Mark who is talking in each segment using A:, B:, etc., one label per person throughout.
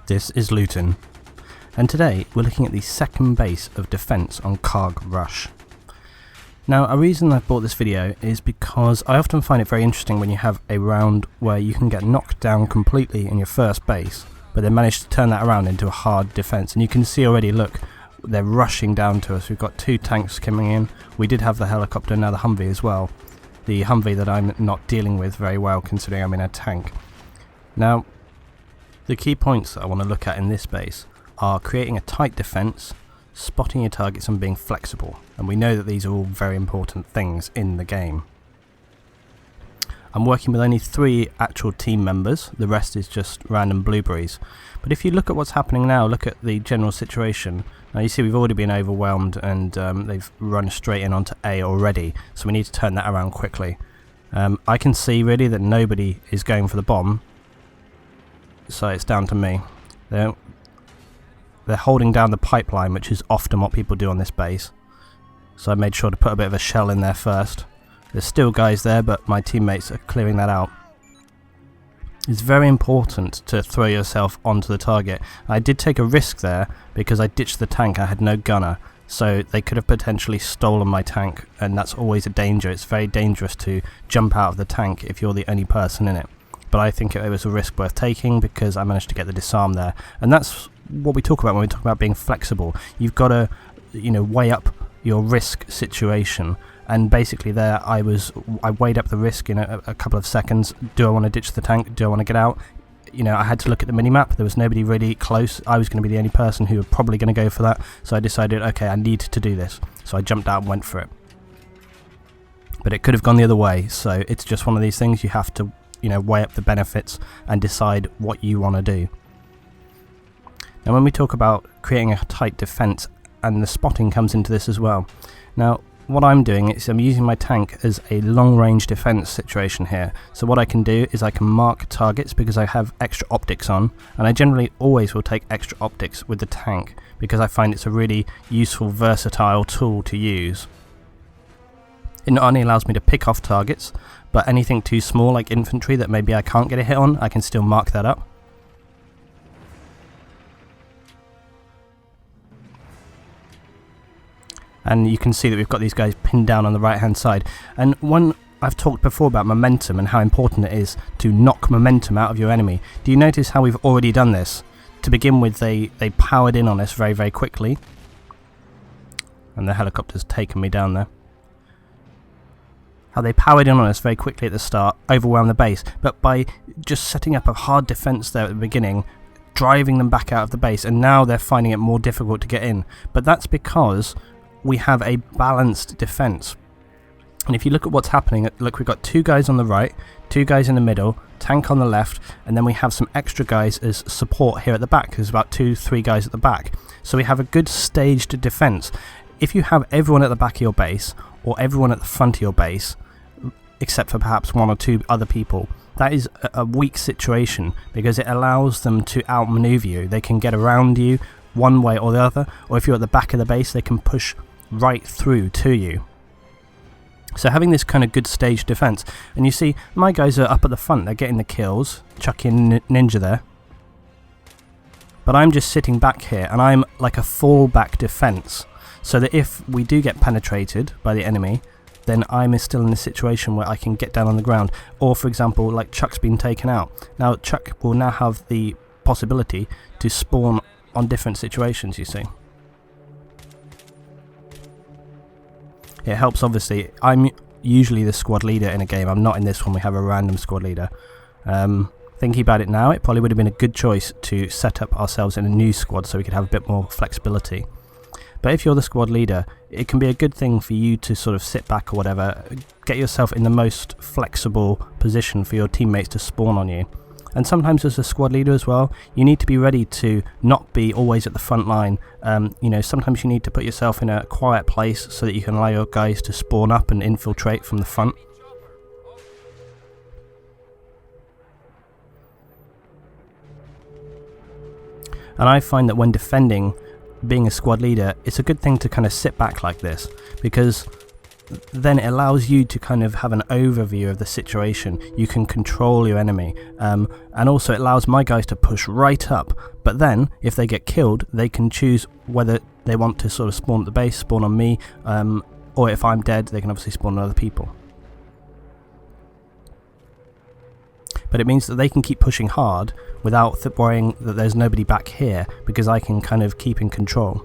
A: This is Luton, and today we're looking at the second base of defence on Karg Rush. Now, a reason I've bought this video is because I often find it very interesting when you have a round where you can get knocked down completely in your first base, but then manage to turn that around into a hard defence. And you can see already, look, they're rushing down to us. We've got two tanks coming in. We did have the helicopter, now the Humvee as well. The Humvee that I'm not dealing with very well considering I'm in a tank. Now, the key points that I want to look at in this base are creating a tight defence, spotting your targets and being flexible, and we know that these are all very important things in the game. I'm working with only 3 actual team members, the rest is just random blueberries. But if you look at what's happening now, look at the general situation. Now you see we've already been overwhelmed and they've run straight in onto A already, so we need to turn that around quickly. I can see really that nobody is going for the bomb, so it's down to me. They're holding down the pipeline, which is often what people do on this base, so I made sure to put a bit of a shell in there first. There's still guys there, but my teammates are clearing that out. It's very important to throw yourself onto the target. I did take a risk there because I ditched the tank. I had no gunner, so they could have potentially stolen my tank, and that's always a danger. It's very dangerous to jump out of the tank if you're the only person in it. But I think it was a risk worth taking because I managed to get the disarm there. And that's what we talk about when we talk about being flexible. You've got to, weigh up your risk situation. And basically there I weighed up the risk in a couple of seconds. Do I want to ditch the tank? Do I want to get out? I had to look at the minimap. There was nobody really close. I was going to be the only person who was probably going to go for that. So I decided, okay, I need to do this. So I jumped out and went for it. But it could have gone the other way. So it's just one of these things you have to weigh up the benefits and decide what you want to do. Now when we talk about creating a tight defense, and the spotting comes into this as well. Now what I'm doing is I'm using my tank as a long range defense situation here. So what I can do is I can mark targets because I have extra optics on, and I generally always will take extra optics with the tank because I find it's a really useful, versatile tool to use. It not only allows me to pick off targets, but anything too small like infantry that maybe I can't get a hit on, I can still mark that up. And you can see that we've got these guys pinned down on the right hand side. And when I've talked before about momentum and how important it is to knock momentum out of your enemy, do you notice how we've already done this? To begin with, they powered in on us very, very quickly. And the helicopter's taken me down there. How they powered in on us very quickly at the start, overwhelmed the base, but by just setting up a hard defense there at the beginning, driving them back out of the base, and now they're finding it more difficult to get in. But that's because we have a balanced defense. And if you look at what's happening, look, we've got 2 guys on the right, 2 guys in the middle, tank on the left, and then we have some extra guys as support here at the back. There's about 2-3 guys at the back. So we have a good staged defense. If you have everyone at the back of your base, or everyone at the front of your base, except for perhaps 1 or 2 other people, that is a weak situation because it allows them to outmaneuver you. They can get around you one way or the other, or if you're at the back of the base, they can push right through to you. So having this kind of good stage defense, and you see my guys are up at the front, they're getting the kills, chucking ninja there, but I'm just sitting back here and I'm like a fallback defense, so that if we do get penetrated by the enemy, then I'm still in a situation where I can get down on the ground. Or for example, like Chuck's been taken out. Now Chuck will now have the possibility to spawn on different situations, you see. It helps, obviously. I'm usually the squad leader in a game. I'm not in this one, we have a random squad leader. Thinking about it now, it probably would have been a good choice to set up ourselves in a new squad so we could have a bit more flexibility. But if you're the squad leader, it can be a good thing for you to sort of sit back or whatever, get yourself in the most flexible position for your teammates to spawn on you. And sometimes as a squad leader as well, you need to be ready to not be always at the front line. Sometimes you need to put yourself in a quiet place so that you can allow your guys to spawn up and infiltrate from the front. And I find that when defending, being a squad leader, it's a good thing to kind of sit back like this, because then it allows you to kind of have an overview of the situation. You can control your enemy, and also it allows my guys to push right up, but then if they get killed they can choose whether they want to sort of spawn at the base, spawn on me, or if I'm dead they can obviously spawn on other people. But it means that they can keep pushing hard without worrying that there's nobody back here, because I can kind of keep in control.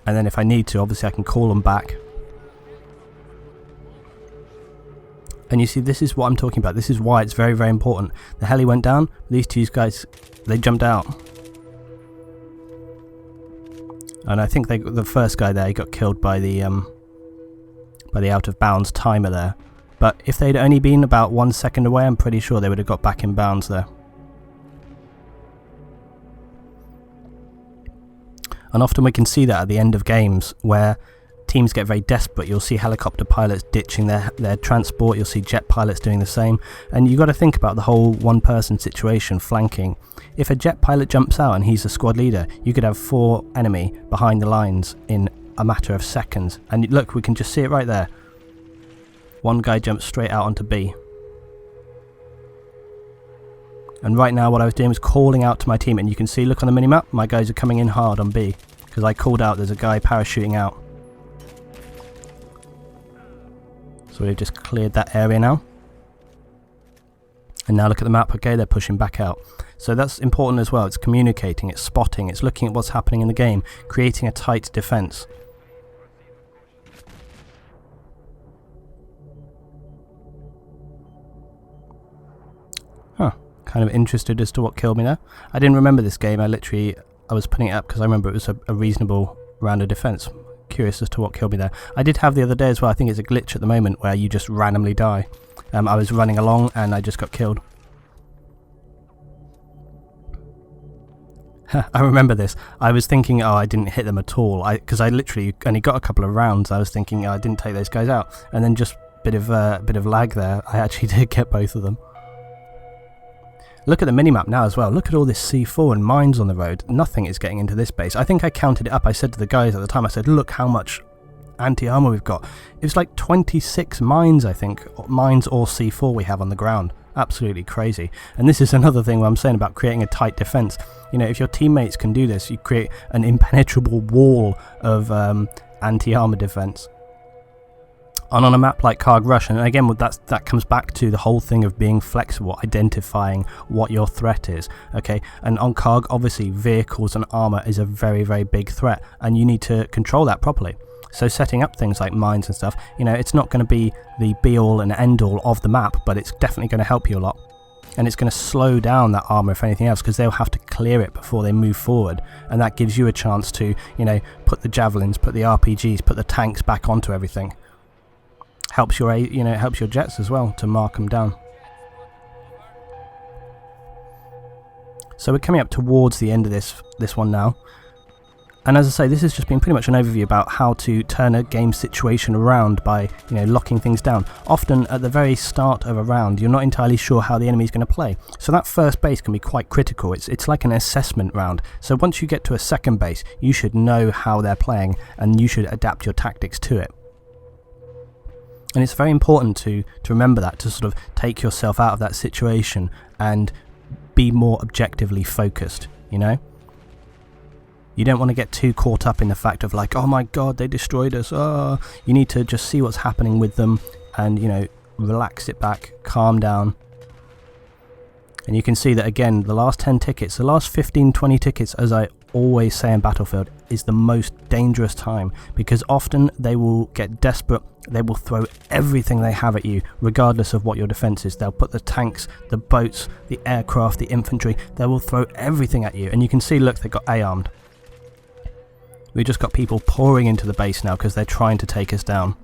A: And then if I need to, obviously I can call them back. And you see, this is what I'm talking about. This is why it's very, very important. The heli went down. These two guys, they jumped out. And I think the first guy there, he got killed by the out of bounds timer there. But if they'd only been about 1 second away, I'm pretty sure they would have got back in bounds there. And often we can see that at the end of games where teams get very desperate. You'll see helicopter pilots ditching their transport, you'll see jet pilots doing the same, and you've got to think about the whole one-person situation, flanking. If a jet pilot jumps out and he's the squad leader, you could have 4 enemy behind the lines in a matter of seconds. And look, we can just see it right there. One guy jumps straight out onto B. And right now what I was doing was calling out to my team, and you can see, look on the minimap, my guys are coming in hard on B, because I called out there's a guy parachuting out. So we've just cleared that area now. And now look at the map, okay, they're pushing back out. So that's important as well. It's communicating, it's spotting, it's looking at what's happening in the game, creating a tight defense. Huh. Kind of interested as to what killed me there. I didn't remember this game. I was putting it up because I remember it was a reasonable round of defense. Curious as to what killed me there. I did have the other day as well. I think it's a glitch at the moment where you just randomly die. I was running along and I just got killed. I remember this. I was thinking, oh, I didn't hit them at all. Because I literally only got a couple of rounds. I was thinking, oh, I didn't take those guys out. And then just a bit of lag there. I actually did get both of them. Look at the minimap now as well. Look at all this C4 and mines on the road. Nothing is getting into this base. I think I counted it up. I said to the guys at the time, I said, look how much anti-armor we've got. It was like 26 mines, I think. Mines or C4 we have on the ground. Absolutely crazy. And this is another thing where I'm saying about creating a tight defense. You know, if your teammates can do this, you create an impenetrable wall of anti-armor defense. And on a map like Karg Rush, and again that comes back to the whole thing of being flexible, identifying what your threat is, okay? And on Karg, obviously vehicles and armor is a very, very big threat, and you need to control that properly. So setting up things like mines and stuff, you know, it's not going to be the be-all and end-all of the map, but it's definitely going to help you a lot. And it's going to slow down that armor, if anything else, because they'll have to clear it before they move forward, and that gives you a chance to, you know, put the javelins, put the RPGs, put the tanks back onto everything. Helps your, you know, it helps your jets as well to mark them down. So we're coming up towards the end of this one now. And as I say, this has just been pretty much an overview about how to turn a game situation around by, you know, locking things down. Often at the very start of a round, you're not entirely sure how the enemy is going to play. So that first base can be quite critical. It's like an assessment round. So once you get to a second base, you should know how they're playing and you should adapt your tactics to it. And it's very important to remember that, to sort of take yourself out of that situation and be more objectively focused, you know? You don't want to get too caught up in the fact of like, oh my god, they destroyed us. Oh. You need to just see what's happening with them and, you know, relax it back, calm down. And you can see that again, the last 10 tickets, the last 15, 20 tickets, as I always say in Battlefield, is the most dangerous time, because often they will get desperate. They will throw everything they have at you, regardless of what your defense is. They'll put the tanks, the boats, the aircraft, the infantry, they will throw everything at you. And you can see, look, they got A-armed. We've just got people pouring into the base now because they're trying to take us down.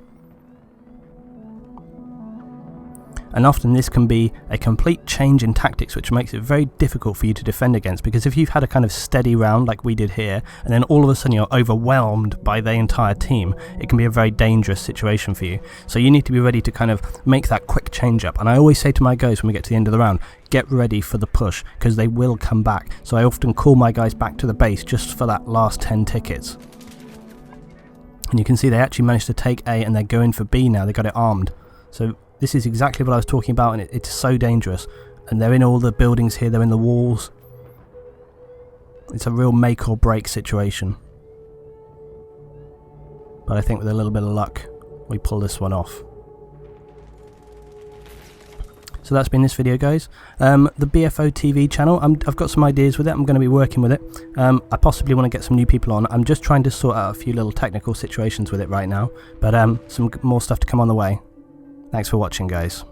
A: And often this can be a complete change in tactics, which makes it very difficult for you to defend against, because if you've had a kind of steady round like we did here, and then all of a sudden you're overwhelmed by the entire team, it can be a very dangerous situation for you. So you need to be ready to kind of make that quick change up. And I always say to my guys when we get to the end of the round, get ready for the push, because they will come back. So I often call my guys back to the base just for that last 10 tickets. And you can see they actually managed to take A and they're going for B now. They got it armed. So this is exactly what I was talking about, and it's so dangerous. And they're in all the buildings here, they're in the walls. It's a real make or break situation. But I think with a little bit of luck, we pull this one off. So that's been this video, guys. The BF3 TV channel, I've got some ideas with it. I'm going to be working with it. I possibly want to get some new people on. I'm just trying to sort out a few little technical situations with it right now. But some more stuff to come on the way. Thanks for watching, guys.